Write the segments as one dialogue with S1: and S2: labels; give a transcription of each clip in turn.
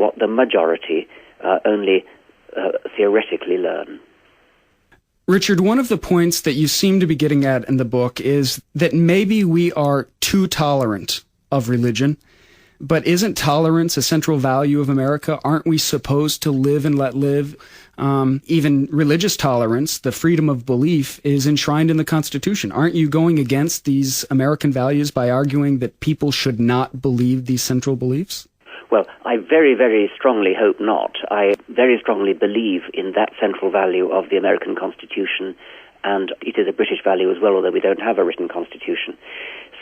S1: what the majority only theoretically learn.
S2: Richard, one of the points that you seem to be getting at in the book is that maybe we are too tolerant of religion, but isn't tolerance a central value of America? Aren't we supposed to live and let live? Even religious tolerance, the freedom of belief, is enshrined in the Constitution. Aren't you going against these American values by arguing that people should not believe these central beliefs?
S1: Well, I very, very strongly hope not. I very strongly believe in that central value of the American Constitution, and it is a British value as well, although we don't have a written Constitution.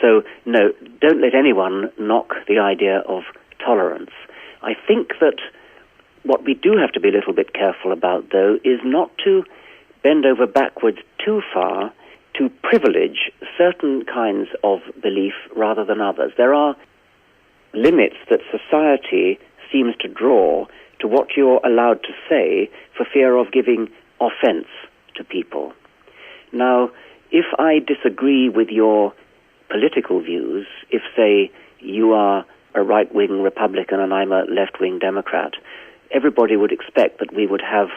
S1: So, no, don't let anyone knock the idea of tolerance. I think that what we do have to be a little bit careful about, though, is not to bend over backwards too far to privilege certain kinds of belief rather than others. There are limits that society seems to draw to what you're allowed to say for fear of giving offense to people. Now, if I disagree with your political views, if, say, you are a right-wing Republican and I'm a left-wing Democrat, everybody would expect that we would have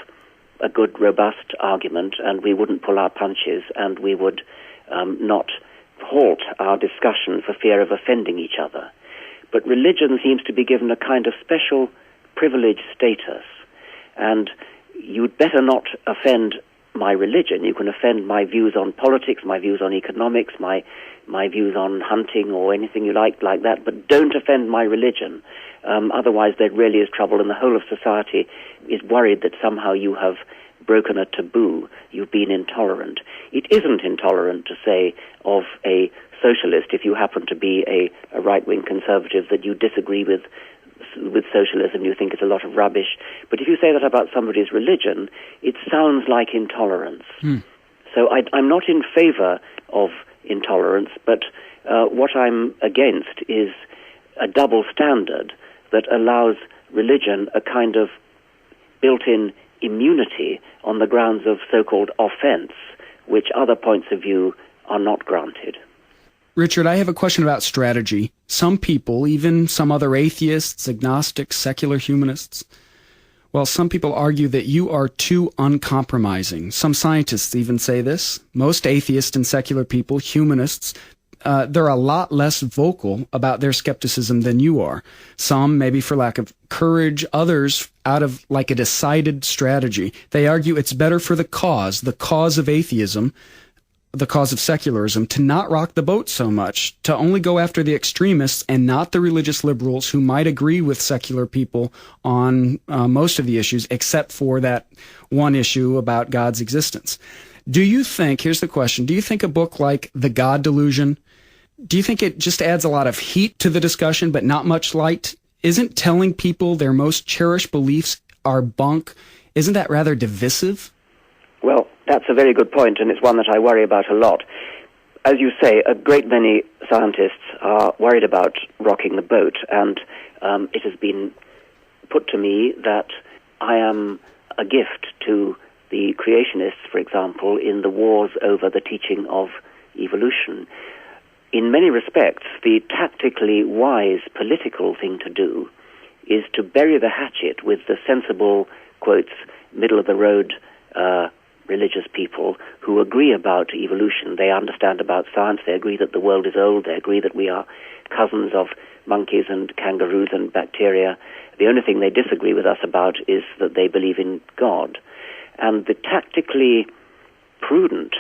S1: a good, robust argument and we wouldn't pull our punches and we would not halt our discussion for fear of offending each other. But religion seems to be given a kind of special privileged status, and you'd better not offend my religion. You can offend my views on politics, my views on economics, my views on hunting or anything you like that, but don't offend my religion. Otherwise there really is trouble, and the whole of society is worried that somehow you have broken a taboo, you've been intolerant. It isn't intolerant to say of a socialist, if you happen to be a right-wing conservative, that you disagree with socialism, you think it's a lot of rubbish. But if you say that about somebody's religion, it sounds like intolerance. So I'm not in favor of intolerance, but what I'm against is a double standard that allows religion a kind of built-in immunity on the grounds of so-called offense, which other points of view are not granted.
S2: Richard, I have a question about strategy. Some people, even some other atheists, agnostics, secular humanists, well, some people argue that you are too uncompromising. Some scientists even say this. Most atheists and secular people, humanists, they're a lot less vocal about their skepticism than you are. Some maybe for lack of courage, others out of like a decided strategy. They argue it's better for the cause of atheism, the cause of secularism, to not rock the boat so much, to only go after the extremists and not the religious liberals who might agree with secular people on most of the issues, except for that one issue about God's existence. Do you think, here's the question, do you think a book like The God Delusion, do you think it just adds a lot of heat to the discussion but not much light? Isn't telling people their most cherished beliefs are bunk, isn't that rather divisive?
S1: Well, that's a very good point, and it's one that I worry about a lot. As you say, a great many scientists are worried about rocking the boat, and it has been put to me that I am a gift to the creationists, for example, in the wars over the teaching of evolution. In many respects, the tactically wise political thing to do is to bury the hatchet with the sensible, quotes, middle-of-the-road religious people who agree about evolution. They understand about science, they agree that the world is old, they agree that we are cousins of monkeys and kangaroos and bacteria. The only thing they disagree with us about is that they believe in God. And the tactically prudent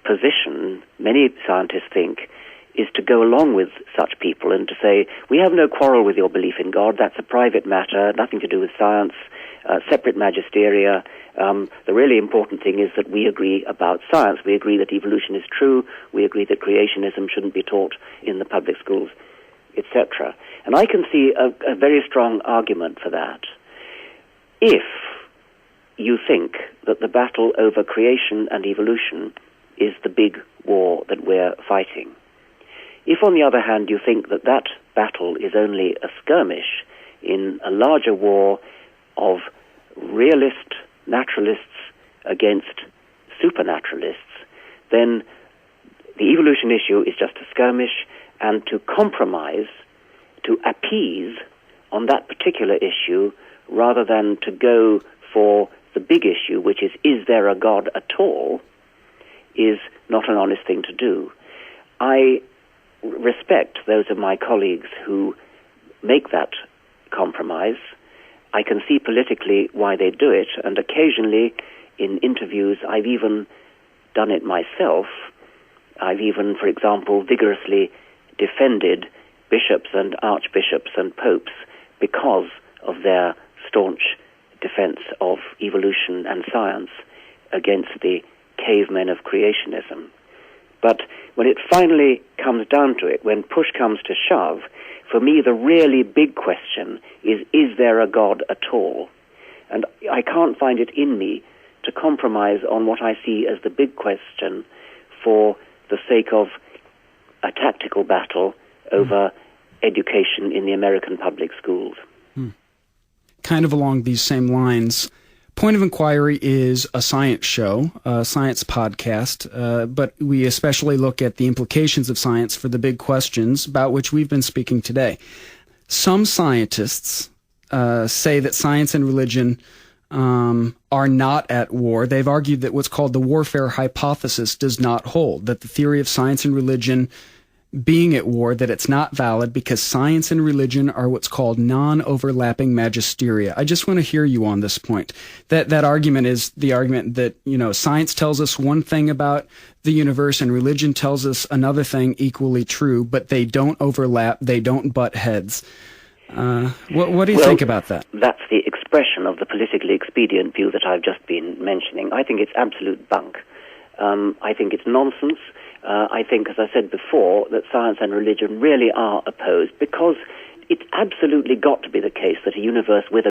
S1: position, many scientists think, is to go along with such people and to say, we have no quarrel with your belief in God, that's a private matter, nothing to do with science, separate magisteria. The really important thing is that we agree about science. We agree that evolution is true. We agree that creationism shouldn't be taught in the public schools, etc. And I can see a very strong argument for that. If you think that the battle over creation and evolution is the big war that we're fighting. If, on the other hand, you think that that battle is only a skirmish in a larger war of realist naturalists against supernaturalists, then the evolution issue is just a skirmish, and to compromise, to appease on that particular issue rather than to go for the big issue, which is there a God at all, is not an honest thing to do. I respect those of my colleagues who make that compromise. I can see politically why they do it, and occasionally in interviews I've even done it myself. I've even, for example, vigorously defended bishops and archbishops and popes because of their staunch defense of evolution and science against the cavemen of creationism. But when it finally comes down to it, when push comes to shove, for me the really big question is there a God at all? And I can't find it in me to compromise on what I see as the big question for the sake of a tactical battle over education in the American public schools.
S2: Kind of along these same lines, Point of Inquiry is a science show, a science podcast, but we especially look at the implications of science for the big questions about which we've been speaking today. Some scientists say that science and religion are not at war. They've argued that what's called the warfare hypothesis does not hold, that the theory of science and religion being at war, that it's not valid because science and religion are what's called non-overlapping magisteria. I just want to hear you on this point. That argument is the argument that, science tells us one thing about the universe and religion tells us another thing equally true, but they don't overlap, they don't butt heads. What do you think about that?
S1: That's the expression of the politically expedient view that I've just been mentioning. I think it's absolute bunk. I think it's nonsense. I think, as I said before, that science and religion really are opposed because it's absolutely got to be the case that a universe with a